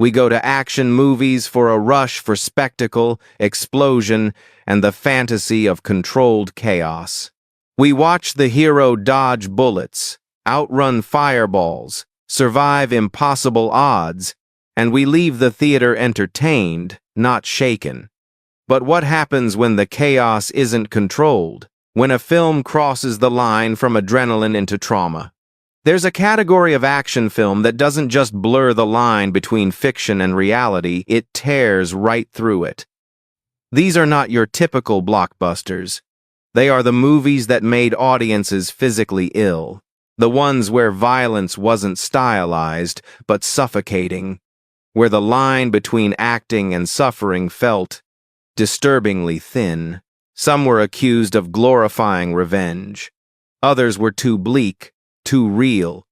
We go to action movies for a rush for spectacle, explosion, and the fantasy of controlled chaos. We watch the hero dodge bullets, outrun fireballs, survive impossible odds, and we leave the theater entertained, not shaken. But what happens when the chaos isn't controlled? When a film crosses the line from adrenaline into trauma? There's a category of action film that doesn't just blur the line between fiction and reality, it tears right through it. These are not your typical blockbusters. They are the movies that made audiences physically ill. The ones where violence wasn't stylized, but suffocating. Where the line between acting and suffering felt disturbingly thin. Some were accused of glorifying revenge. Others were too bleak, too real,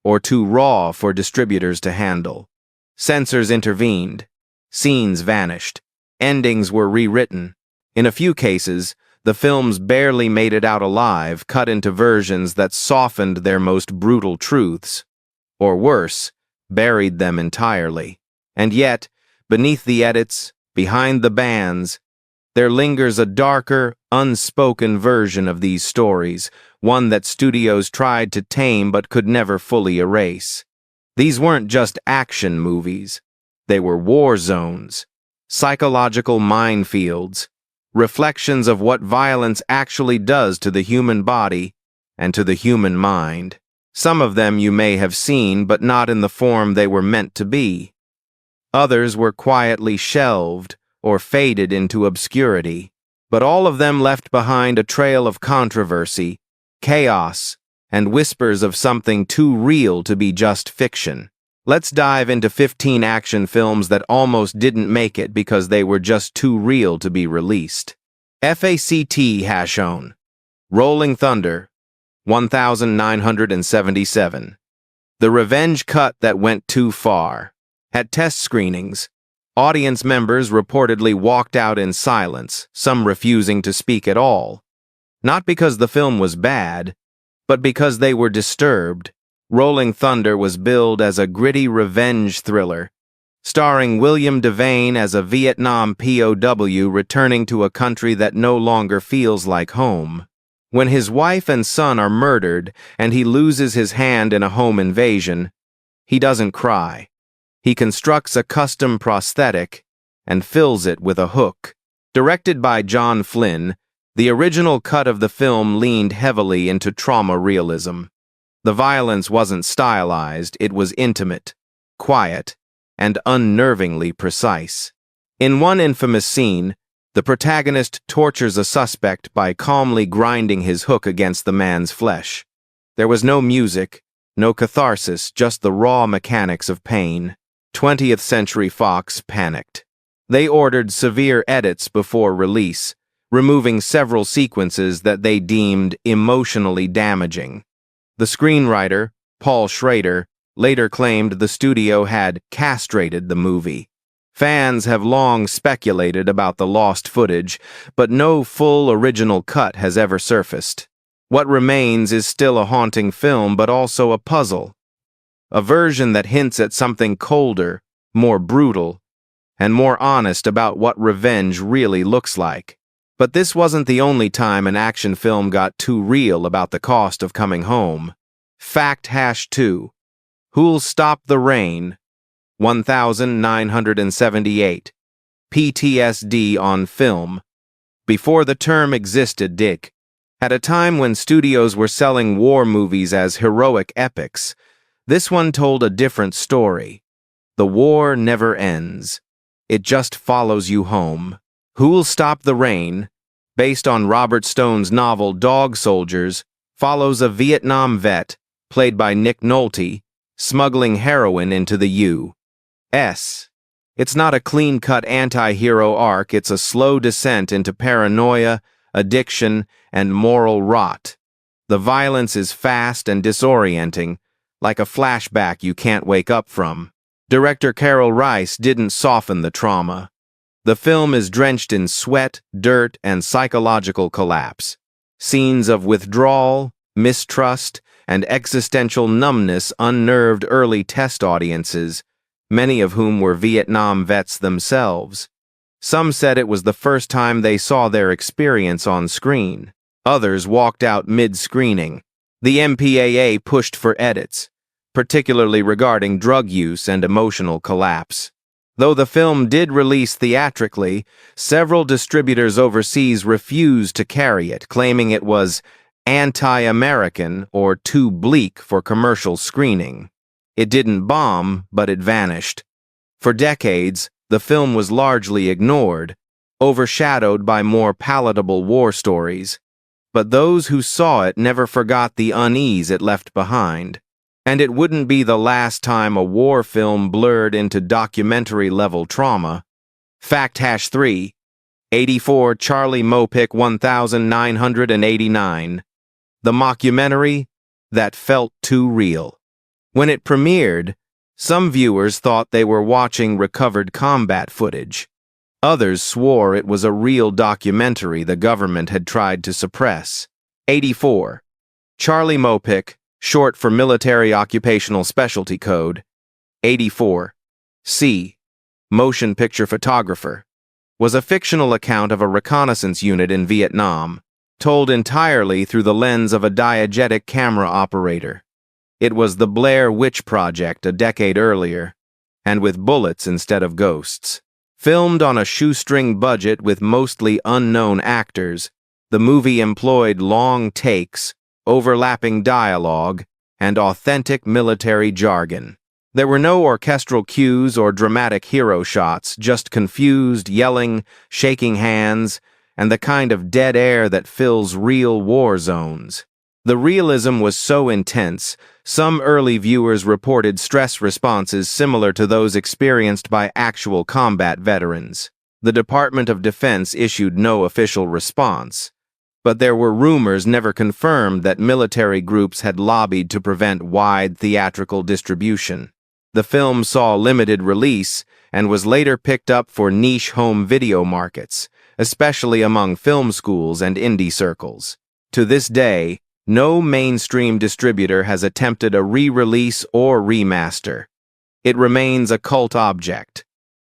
or too raw for distributors to handle. Censors intervened. Scenes vanished. Endings were rewritten. In a few cases, the films barely made it out alive, cut into versions that softened their most brutal truths. Or worse, buried them entirely. And yet, beneath the edits, behind the bans, there lingers a darker, unspoken version of these stories, one that studios tried to tame but could never fully erase. These weren't just action movies. They were war zones, psychological minefields, reflections of what violence actually does to the human body and to the human mind. Some of them you may have seen, but not in the form they were meant to be. Others were quietly shelved or faded into obscurity, but all of them left behind a trail of controversy, chaos, and whispers of something too real to be just fiction. Let's dive into 15 action films that almost didn't make it because they were just too real to be released. FACT Rolling Thunder, 1977. The revenge cut that went too far. At test screenings, audience members reportedly walked out in silence, some refusing to speak at all. Not because the film was bad, but because they were disturbed. Rolling Thunder was billed as a gritty revenge thriller, starring William Devane as a Vietnam POW returning to a country that no longer feels like home. When his wife and son are murdered and he loses his hand in a home invasion, he doesn't cry. He constructs a custom prosthetic and fills it with a hook. Directed by John Flynn, the original cut of the film leaned heavily into trauma realism. The violence wasn't stylized, it was intimate, quiet, and unnervingly precise. In one infamous scene, the protagonist tortures a suspect by calmly grinding his hook against the man's flesh. There was no music, no catharsis, just the raw mechanics of pain. 20th Century Fox panicked. They ordered severe edits before release, removing several sequences that they deemed emotionally damaging. The screenwriter, Paul Schrader, later claimed the studio had castrated the movie. Fans have long speculated about the lost footage, but no full original cut has ever surfaced. What remains is still a haunting film, but also a puzzle. A version that hints at something colder, more brutal, and more honest about what revenge really looks like. But this wasn't the only time an action film got too real about the cost of coming home. FACT-2. Who'll Stop the Rain? 1978. PTSD on film. Before the term existed, Dick. At a time when studios were selling war movies as heroic epics, this one told a different story. The war never ends. It just follows you home. Who'll Stop the Rain, based on Robert Stone's novel Dog Soldiers, follows a Vietnam vet, played by Nick Nolte, smuggling heroin into the U.S. It's not a clean-cut anti-hero arc, it's a slow descent into paranoia, addiction, and moral rot. The violence is fast and disorienting, like a flashback you can't wake up from. Director Carol Rice didn't soften the trauma. The film is drenched in sweat, dirt, and psychological collapse. Scenes of withdrawal, mistrust, and existential numbness unnerved early test audiences, many of whom were Vietnam vets themselves. Some said it was the first time they saw their experience on screen. Others walked out mid-screening. The MPAA pushed for edits, particularly regarding drug use and emotional collapse. Though the film did release theatrically, several distributors overseas refused to carry it, claiming it was anti-American or too bleak for commercial screening. It didn't bomb, but it vanished. For decades, the film was largely ignored, overshadowed by more palatable war stories. But those who saw it never forgot the unease it left behind. And it wouldn't be the last time a war film blurred into documentary-level trauma. Fact #3, 84 Charlie Mopic 1989. The mockumentary that felt too real. When it premiered, some viewers thought they were watching recovered combat footage. Others swore it was a real documentary the government had tried to suppress. 84. Charlie Mopic, short for Military Occupational Specialty Code. 84. C. Motion Picture Photographer. Was a fictional account of a reconnaissance unit in Vietnam, told entirely through the lens of a diegetic camera operator. It was the Blair Witch Project a decade earlier, and with bullets instead of ghosts. Filmed on a shoestring budget with mostly unknown actors, the movie employed long takes, overlapping dialogue, and authentic military jargon. There were no orchestral cues or dramatic hero shots, just confused yelling, shaking hands, and the kind of dead air that fills real war zones. The realism was so intense, some early viewers reported stress responses similar to those experienced by actual combat veterans. The Department of Defense issued no official response, but there were rumors never confirmed that military groups had lobbied to prevent wide theatrical distribution. The film saw limited release and was later picked up for niche home video markets, especially among film schools and indie circles. To this day, no mainstream distributor has attempted a re-release or remaster. It remains a cult object,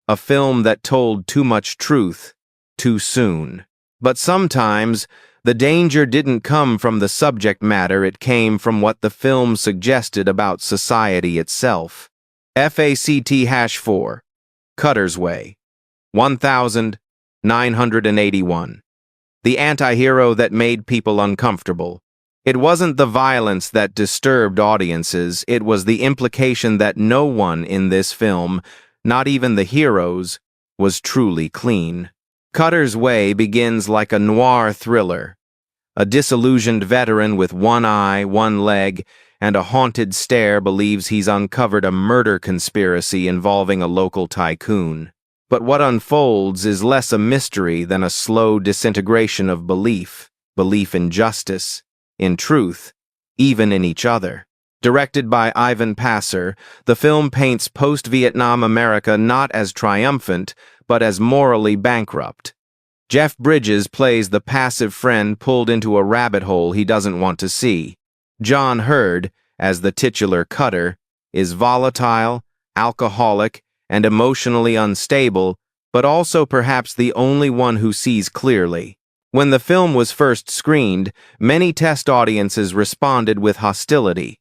a film that told too much truth, too soon. But sometimes, the danger didn't come from the subject matter, it came from what the film suggested about society itself. FACT #4. Cutter's Way. 1981. The anti-hero that made people uncomfortable. It wasn't the violence that disturbed audiences, it was the implication that no one in this film, not even the heroes, was truly clean. Cutter's Way begins like a noir thriller. A disillusioned veteran with one eye, one leg, and a haunted stare believes he's uncovered a murder conspiracy involving a local tycoon. But what unfolds is less a mystery than a slow disintegration of belief in justice, in truth, even in each other. Directed by Ivan Passer, the film paints post-Vietnam America not as triumphant, but as morally bankrupt. Jeff Bridges plays the passive friend pulled into a rabbit hole he doesn't want to see. John Hurd, as the titular Cutter, is volatile, alcoholic, and emotionally unstable, but also perhaps the only one who sees clearly. When the film was first screened, many test audiences responded with hostility.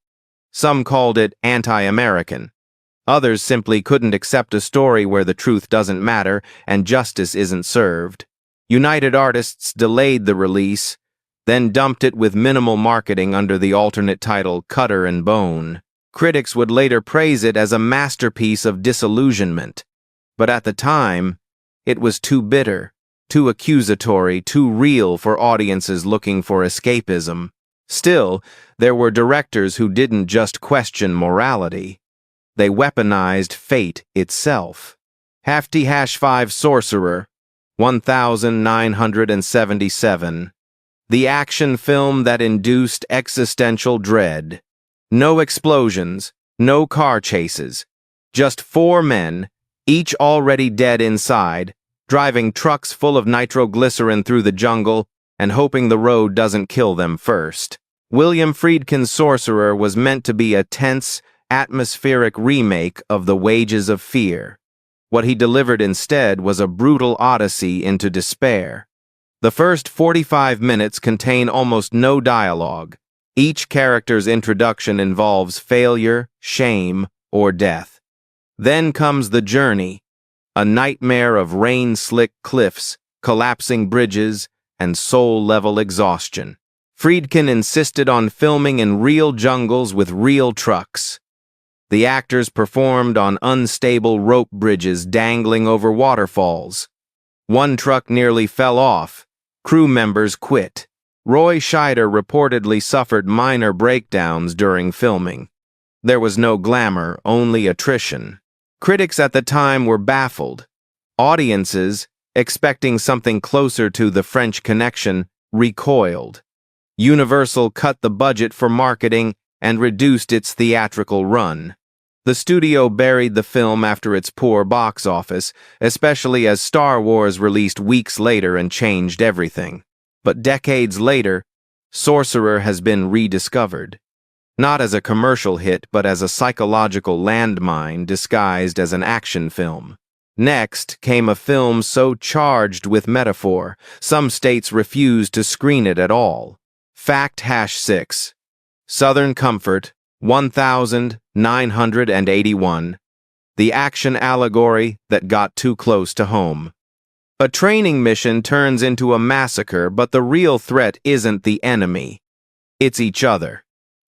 Some called it anti-American. Others simply couldn't accept a story where the truth doesn't matter and justice isn't served. United Artists delayed the release, then dumped it with minimal marketing under the alternate title Cutter and Bone. Critics would later praise it as a masterpiece of disillusionment. But at the time, it was too bitter, too accusatory, too real for audiences looking for escapism. Still, there were directors who didn't just question morality. They weaponized fate itself. Hafty #5 Sorcerer, 1977. The action film that induced existential dread. No explosions, no car chases. Just 4 men, each already dead inside, driving trucks full of nitroglycerin through the jungle and hoping the road doesn't kill them first. William Friedkin's Sorcerer was meant to be a tense, atmospheric remake of The Wages of Fear. What he delivered instead was a brutal odyssey into despair. The first 45 minutes contain almost no dialogue. Each character's introduction involves failure, shame, or death. Then comes the journey, a nightmare of rain-slick cliffs, collapsing bridges, and soul-level exhaustion. Friedkin insisted on filming in real jungles with real trucks. The actors performed on unstable rope bridges dangling over waterfalls. One truck nearly fell off. Crew members quit. Roy Scheider reportedly suffered minor breakdowns during filming. There was no glamour, only attrition. Critics at the time were baffled. Audiences, expecting something closer to The French Connection, recoiled. Universal cut the budget for marketing and reduced its theatrical run. The studio buried the film after its poor box office, especially as Star Wars released weeks later and changed everything. But decades later, Sorcerer has been rediscovered. Not as a commercial hit, but as a psychological landmine disguised as an action film. Next came a film so charged with metaphor, some states refused to screen it at all. Fact-6. Southern Comfort, 1981. The action allegory that got too close to home. A training mission turns into a massacre, but the real threat isn't the enemy. It's each other.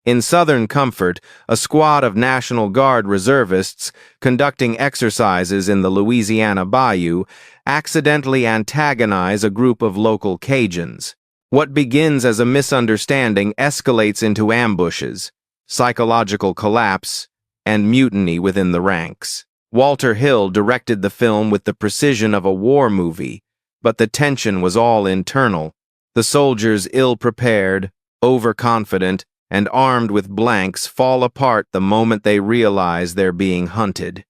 In Southern Comfort, a squad of National Guard reservists conducting exercises in the Louisiana Bayou accidentally antagonize a group of local Cajuns. What begins as a misunderstanding escalates into ambushes, psychological collapse, and mutiny within the ranks. Walter Hill directed the film with the precision of a war movie, but the tension was all internal. The soldiers, ill-prepared, overconfident, and armed with blanks, fall apart the moment they realize they're being hunted.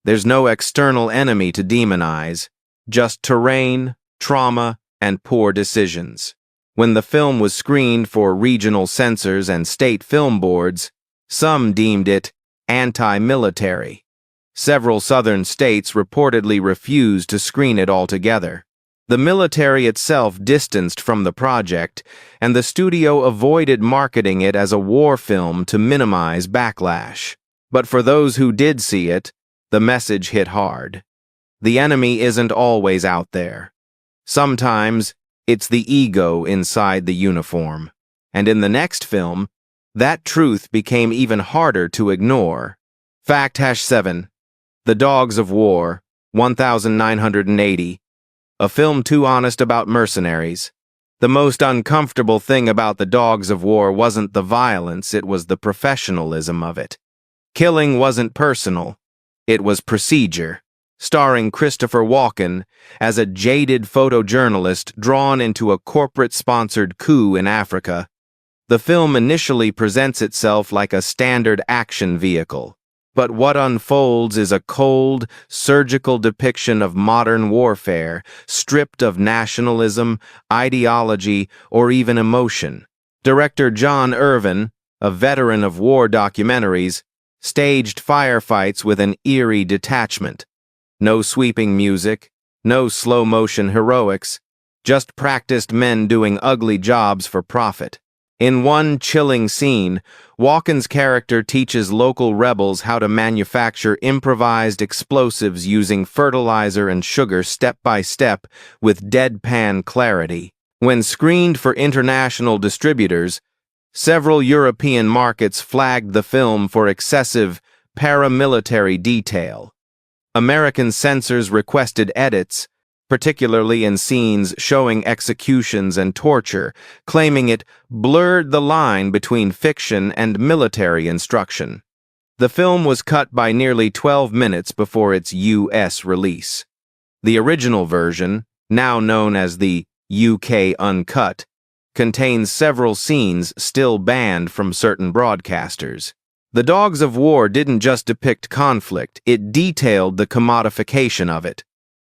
There's no external enemy to demonize, just terrain, trauma, and poor decisions. When the film was screened for regional censors and state film boards, some deemed it anti-military. Several southern states reportedly refused to screen it altogether. The military itself distanced from the project, and the studio avoided marketing it as a war film to minimize backlash. But for those who did see it, the message hit hard. The enemy isn't always out there. Sometimes, it's the ego inside the uniform. And in the next film, that truth became even harder to ignore. Fact-7. The Dogs of War, 1980. A film too honest about mercenaries. The most uncomfortable thing about The Dogs of War wasn't the violence, it was the professionalism of it. Killing wasn't personal, it was procedure. Starring Christopher Walken as a jaded photojournalist drawn into a corporate-sponsored coup in Africa. The film initially presents itself like a standard action vehicle, but what unfolds is a cold, surgical depiction of modern warfare, stripped of nationalism, ideology, or even emotion. Director John Irvin, a veteran of war documentaries, staged firefights with an eerie detachment. No sweeping music, no slow-motion heroics, just practiced men doing ugly jobs for profit. In one chilling scene, Walken's character teaches local rebels how to manufacture improvised explosives using fertilizer and sugar step by step with deadpan clarity. When screened for international distributors, several European markets flagged the film for excessive paramilitary detail. American censors requested edits, particularly in scenes showing executions and torture, claiming it blurred the line between fiction and military instruction. The film was cut by nearly 12 minutes before its U.S. release. The original version, now known as the UK Uncut, contains several scenes still banned from certain broadcasters. The Dogs of War didn't just depict conflict, it detailed the commodification of it.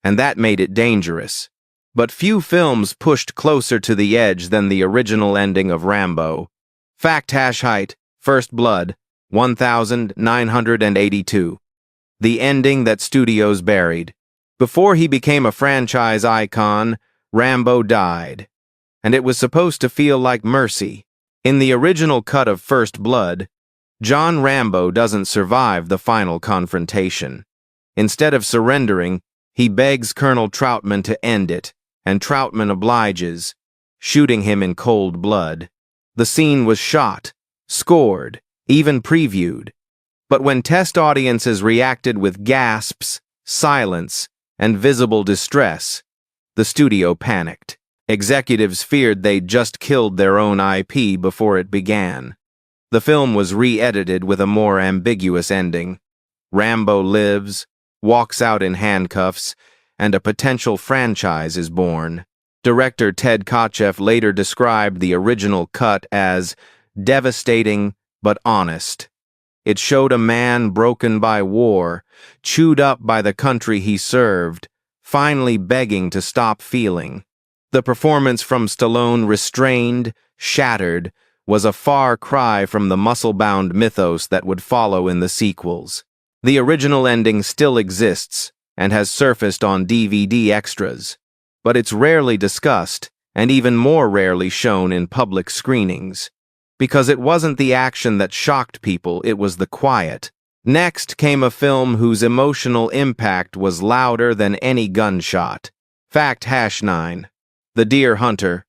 And that made it dangerous. But few films pushed closer to the edge than the original ending of Rambo. Fact-First Blood, 1982. The ending that studios buried. Before he became a franchise icon, Rambo died, and it was supposed to feel like mercy. In the original cut of First Blood, John Rambo doesn't survive the final confrontation. Instead of surrendering, he begs Colonel Troutman to end it, and Troutman obliges, shooting him in cold blood. The scene was shot, scored, even previewed. But when test audiences reacted with gasps, silence, and visible distress, the studio panicked. Executives feared they'd just killed their own IP before it began. The film was re-edited with a more ambiguous ending. Rambo lives, walks out in handcuffs, and a potential franchise is born. Director Ted Kotcheff later described the original cut as devastating but honest. It showed a man broken by war, chewed up by the country he served, finally begging to stop feeling. The performance from Stallone, restrained, shattered, was a far cry from the muscle-bound mythos that would follow in the sequels. The original ending still exists and has surfaced on DVD extras, but it's rarely discussed and even more rarely shown in public screenings. Because it wasn't the action that shocked people, it was the quiet. Next came a film whose emotional impact was louder than any gunshot. Fact #9. The Deer Hunter,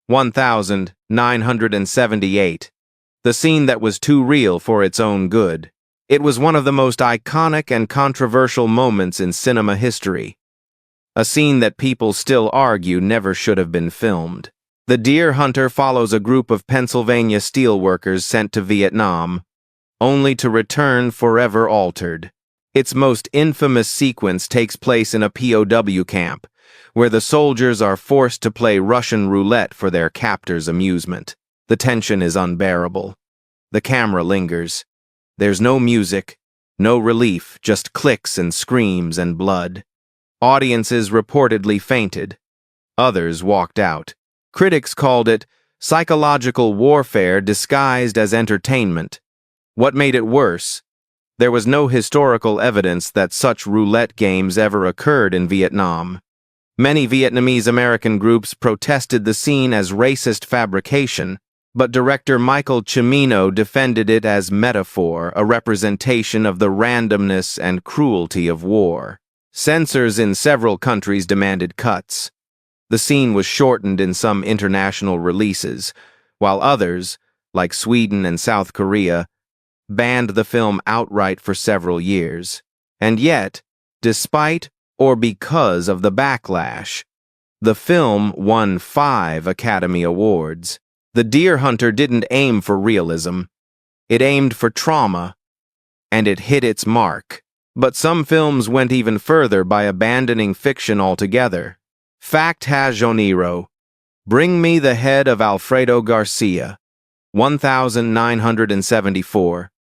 1978. The scene that was too real for its own good. It was one of the most iconic and controversial moments in cinema history. A scene that people still argue never should have been filmed. The Deer Hunter follows a group of Pennsylvania steelworkers sent to Vietnam, only to return forever altered. Its most infamous sequence takes place in a POW camp, where the soldiers are forced to play Russian roulette for their captors' amusement. The tension is unbearable. The camera lingers. There's no music, no relief, just clicks and screams and blood. Audiences reportedly fainted. Others walked out. Critics called it psychological warfare disguised as entertainment. What made it worse? There was no historical evidence that such roulette games ever occurred in Vietnam. Many Vietnamese American groups protested the scene as racist fabrication, but director Michael Cimino defended it as metaphor, a representation of the randomness and cruelty of war. Censors in several countries demanded cuts. The scene was shortened in some international releases, while others, like Sweden and South Korea, banned the film outright for several years. And yet, despite or because of the backlash, the film won 5 Academy Awards. The Deer Hunter didn't aim for realism. It aimed for trauma, and it hit its mark. But some films went even further by abandoning fiction altogether. Fact #0. Bring Me the Head of Alfredo Garcia, 1974.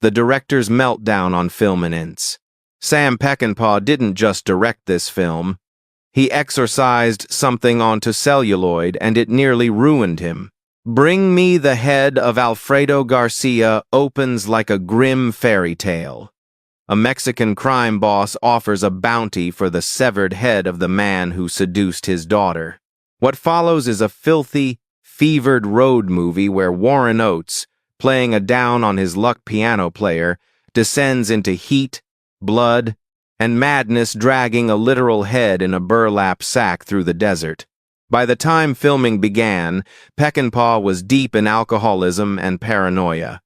The director's meltdown on Filminence. Sam Peckinpah didn't just direct this film. He exorcised something onto celluloid, and it nearly ruined him. Bring Me the Head of Alfredo Garcia opens like a grim fairy tale. A Mexican crime boss offers a bounty for the severed head of the man who seduced his daughter. What follows is a filthy, fevered road movie where Warren Oates, playing a down-on-his-luck piano player, descends into heat, blood, and madness, dragging a literal head in a burlap sack through the desert. By the time filming began, Peckinpah was deep in alcoholism and paranoia.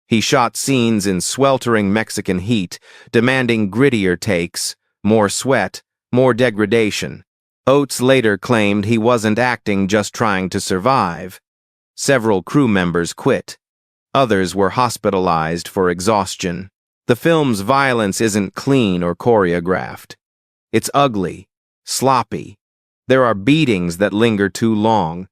He shot scenes in sweltering Mexican heat, demanding grittier takes, more sweat, more degradation. Oates later claimed he wasn't acting, just trying to survive. Several crew members quit. Others were hospitalized for exhaustion. The film's violence isn't clean or choreographed. It's ugly, sloppy. There are beatings that linger too long,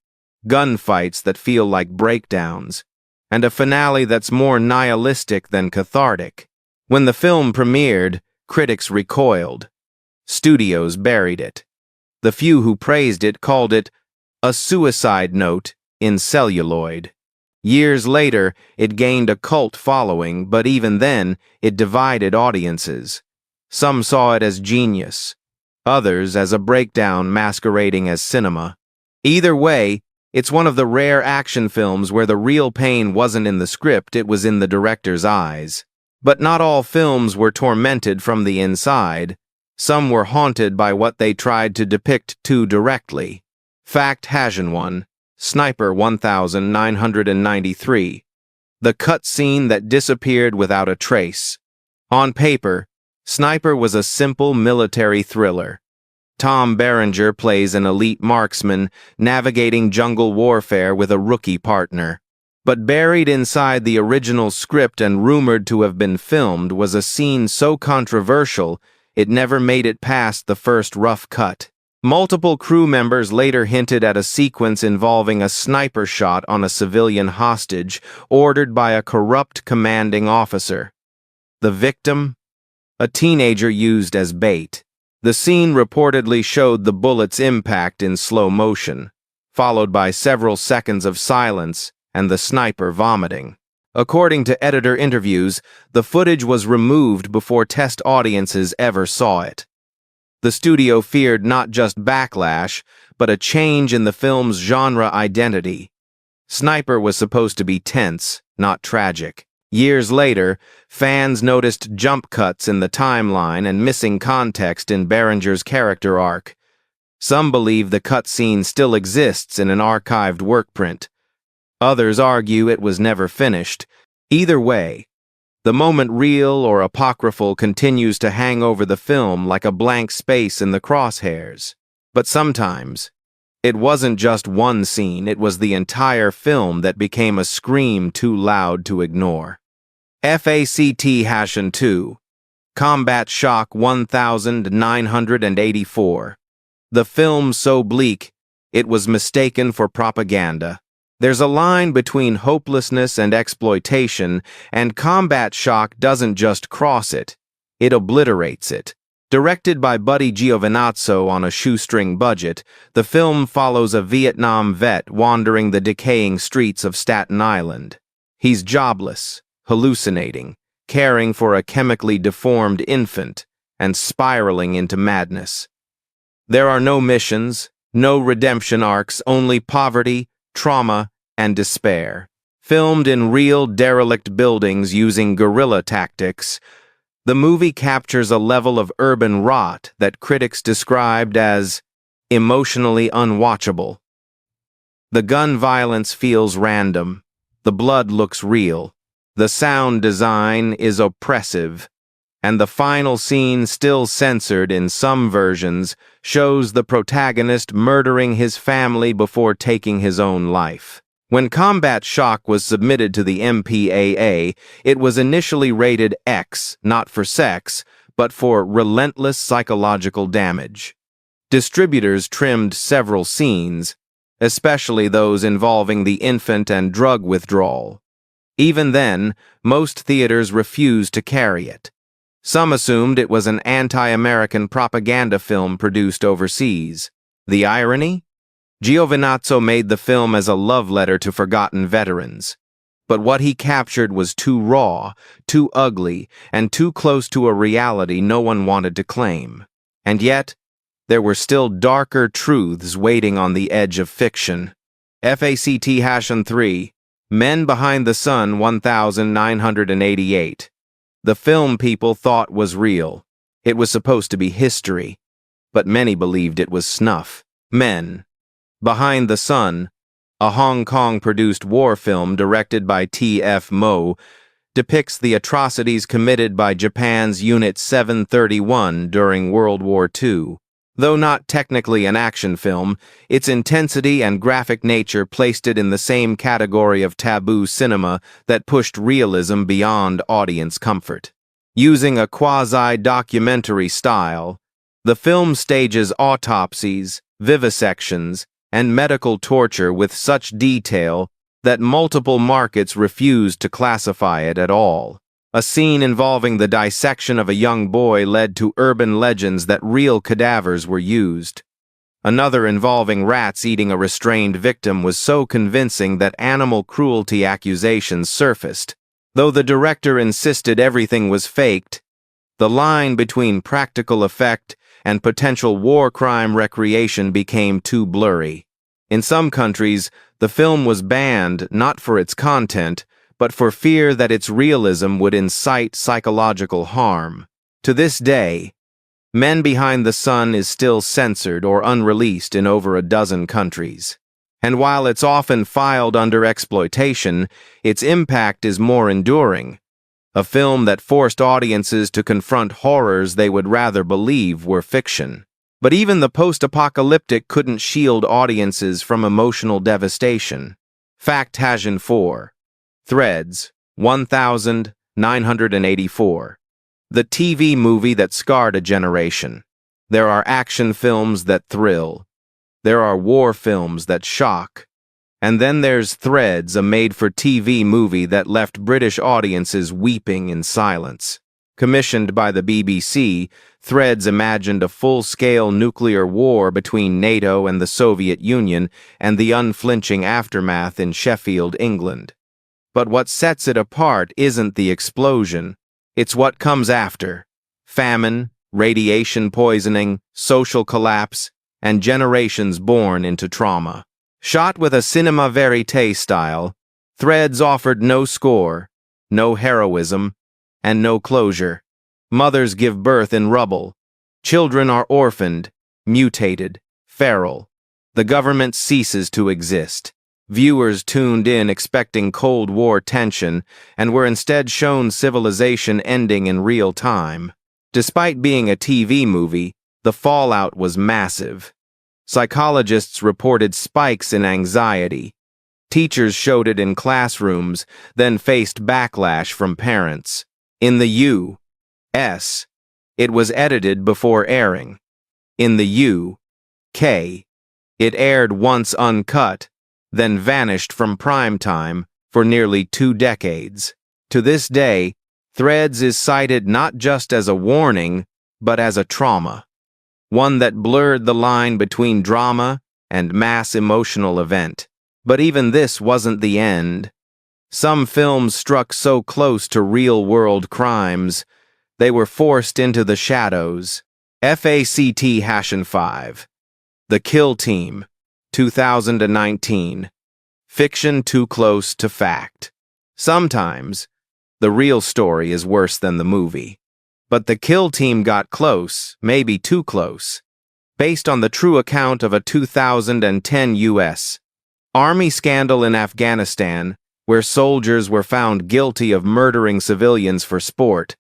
gunfights that feel like breakdowns, and a finale that's more nihilistic than cathartic. When the film premiered, critics recoiled. Studios buried it. The few who praised it called it a suicide note in celluloid. Years later, it gained a cult following, but even then, it divided audiences. Some saw it as genius, others as a breakdown masquerading as cinema. Either way, it's one of the rare action films where the real pain wasn't in the script, it was in the director's eyes. But not all films were tormented from the inside. Some were haunted by what they tried to depict too directly. Fact Hajan 1, Sniper 1993. The cut scene that disappeared without a trace. On paper, Sniper was a simple military thriller. Tom Berenger plays an elite marksman navigating jungle warfare with a rookie partner. But buried inside the original script and rumored to have been filmed was a scene so controversial it never made it past the first rough cut. Multiple crew members later hinted at a sequence involving a sniper shot on a civilian hostage ordered by a corrupt commanding officer. The victim? A teenager used as bait. The scene reportedly showed the bullet's impact in slow motion, followed by several seconds of silence and the sniper vomiting. According to editor interviews, the footage was removed before test audiences ever saw it. The studio feared not just backlash, but a change in the film's genre identity. Sniper was supposed to be tense, not tragic. Years later, fans noticed jump cuts in the timeline and missing context in Berenger's character arc. Some believe the cut scene still exists in an archived workprint. Others argue it was never finished. Either way, the moment real or apocryphal continues to hang over the film like a blank space in the crosshairs. But sometimes, it wasn't just one scene, it was the entire film that became a scream too loud to ignore. Fact Hajan 2, Combat Shock 1984. The film so bleak, it was mistaken for propaganda. There's a line between hopelessness and exploitation, and Combat Shock doesn't just cross it, it obliterates it. Directed by Buddy Giovinazzo on a shoestring budget, the film follows a Vietnam vet wandering the decaying streets of Staten Island. He's jobless, hallucinating, caring for a chemically deformed infant, and spiraling into madness. There are no missions, no redemption arcs, only poverty, trauma, and despair. Filmed in real derelict buildings using guerrilla tactics, the movie captures a level of urban rot that critics described as emotionally unwatchable. The gun violence feels random, the blood looks real, the sound design is oppressive, and the final scene, still censored in some versions, shows the protagonist murdering his family before taking his own life. When Combat Shock was submitted to the MPAA, it was initially rated X, not for sex, but for relentless psychological damage. Distributors trimmed several scenes, especially those involving the infant and drug withdrawal. Even then, most theaters refused to carry it. Some assumed it was an anti-American propaganda film produced overseas. The irony? Giovinazzo made the film as a love letter to forgotten veterans. But what he captured was too raw, too ugly, and too close to a reality no one wanted to claim. And yet, there were still darker truths waiting on the edge of fiction. Fact Hajan 3, Men Behind the Sun 1988. The film people thought was real. It was supposed to be history, but many believed it was snuff. Men Behind the Sun, a Hong Kong-produced war film directed by T.F. Mo, depicts the atrocities committed by Japan's Unit 731 during World War II. Though not technically an action film, its intensity and graphic nature placed it in the same category of taboo cinema that pushed realism beyond audience comfort. Using a quasi-documentary style, the film stages autopsies, vivisections, and medical torture with such detail that multiple markets refused to classify it at all. A scene involving the dissection of a young boy led to urban legends that real cadavers were used. Another involving rats eating a restrained victim was so convincing that animal cruelty accusations surfaced. Though the director insisted everything was faked, the line between practical effect and potential war crime recreation became too blurry. In some countries, the film was banned not for its content, but for fear that its realism would incite psychological harm. To this day, Men Behind the Sun is still censored or unreleased in over a dozen countries. And while it's often filed under exploitation, its impact is more enduring. A film that forced audiences to confront horrors they would rather believe were fiction. But even the post-apocalyptic couldn't shield audiences from emotional devastation. Fact 4. Threads, 1984. The TV movie that scarred a generation. There are action films that thrill. There are war films that shock. And then there's Threads, a made-for-TV movie that left British audiences weeping in silence. Commissioned by the BBC, Threads imagined a full-scale nuclear war between NATO and the Soviet Union and the unflinching aftermath in Sheffield, England. But what sets it apart isn't the explosion. It's what comes after. Famine, radiation poisoning, social collapse, and generations born into trauma. Shot with a cinema verite style, Threads offered no score, no heroism, and no closure. Mothers give birth in rubble. Children are orphaned, mutated, feral. The government ceases to exist. Viewers tuned in expecting Cold War tension and were instead shown civilization ending in real time. Despite being a TV movie, the fallout was massive. Psychologists reported spikes in anxiety. Teachers showed it in classrooms, then faced backlash from parents. In the U.S., it was edited before airing. In the U.K., it aired once uncut, then vanished from prime time for nearly 2 decades. To this day, Threads is cited not just as a warning, but as a trauma. One that blurred the line between drama and mass emotional event. But even this wasn't the end. Some films struck so close to real-world crimes, they were forced into the shadows. Fact 5. The Kill Team, 2019. Fiction too close to fact. Sometimes, the real story is worse than the movie. But The Kill Team got close, maybe too close. Based on the true account of a 2010 U.S. Army scandal in Afghanistan, where soldiers were found guilty of murdering civilians for sport.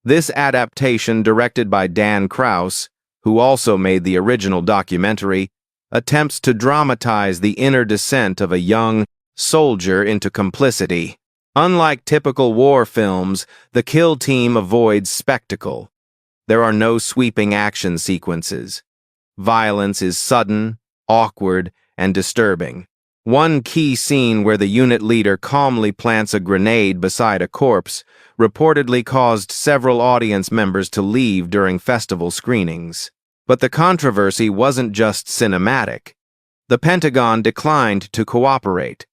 This adaptation, directed by Dan Krause, who also made the original documentary, attempts to dramatize the inner descent of a young soldier into complicity. Unlike typical war films, The Kill Team avoids spectacle. There are no sweeping action sequences. Violence is sudden, awkward, and disturbing. One key scene where the unit leader calmly plants a grenade beside a corpse reportedly caused several audience members to leave during festival screenings. But the controversy wasn't just cinematic. The Pentagon declined to cooperate.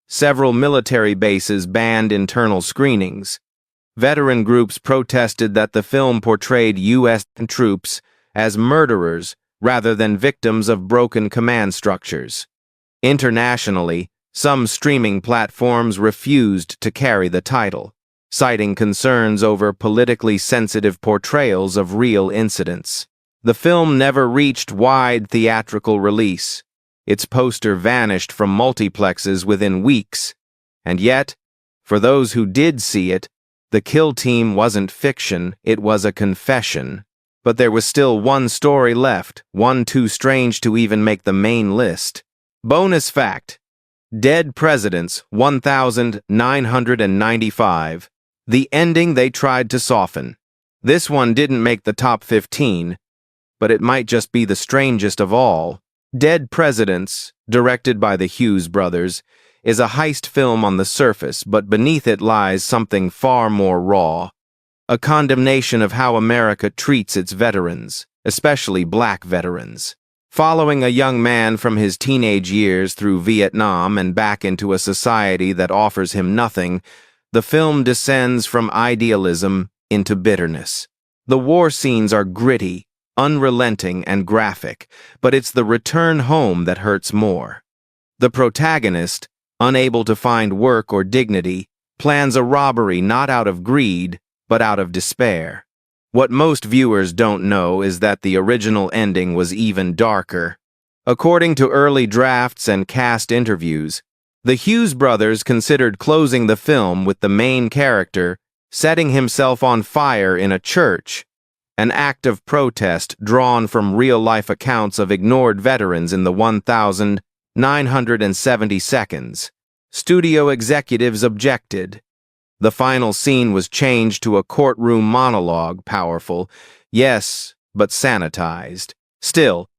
Several military bases banned internal screenings. Veteran groups protested that the film portrayed U.S. troops as murderers rather than victims of broken command structures. Internationally, some streaming platforms refused to carry the title, citing concerns over politically sensitive portrayals of real incidents. The film never reached wide theatrical release. Its poster vanished from multiplexes within weeks. And yet, for those who did see it, The Kill Team wasn't fiction, it was a confession. But there was still one story left, one too strange to even make the main list. Bonus fact: Dead Presidents, 1995. The ending they tried to soften. This one didn't make the top 15, but it might just be the strangest of all. Dead Presidents, directed by the Hughes brothers, is a heist film on the surface, but beneath it lies something far more raw. A condemnation of how America treats its veterans, especially black veterans. Following a young man from his teenage years through Vietnam and back into a society that offers him nothing, the film descends from idealism into bitterness. The war scenes are gritty, unrelenting, and graphic, but it's the return home that hurts more. The protagonist, unable to find work or dignity, plans a robbery not out of greed, but out of despair. What most viewers don't know is that the original ending was even darker. According to early drafts and cast interviews, the Hughes brothers considered closing the film with the main character setting himself on fire in a church, an act of protest drawn from real-life accounts of ignored veterans in the 1,970 seconds. Studio executives objected. The final scene was changed to a courtroom monologue, powerful, yes, but sanitized. Still,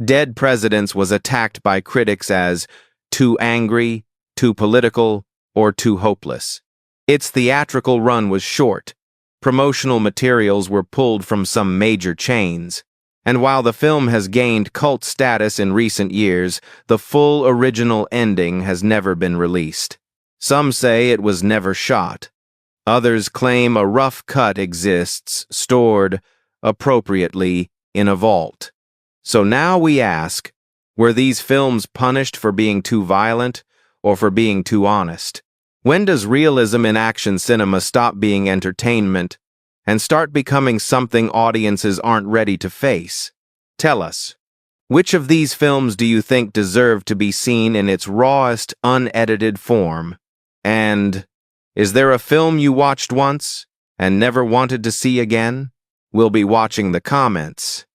Dead Presidents was attacked by critics as too angry, too political, or too hopeless. Its theatrical run was short. Promotional materials were pulled from some major chains. And while the film has gained cult status in recent years, the full original ending has never been released. Some say it was never shot. Others claim a rough cut exists, stored, appropriately, in a vault. So now we ask, were these films punished for being too violent, or for being too honest? When does realism in action cinema stop being entertainment and start becoming something audiences aren't ready to face? Tell us, which of these films do you think deserve to be seen in its rawest, unedited form? And is there a film you watched once and never wanted to see again? We'll be watching the comments.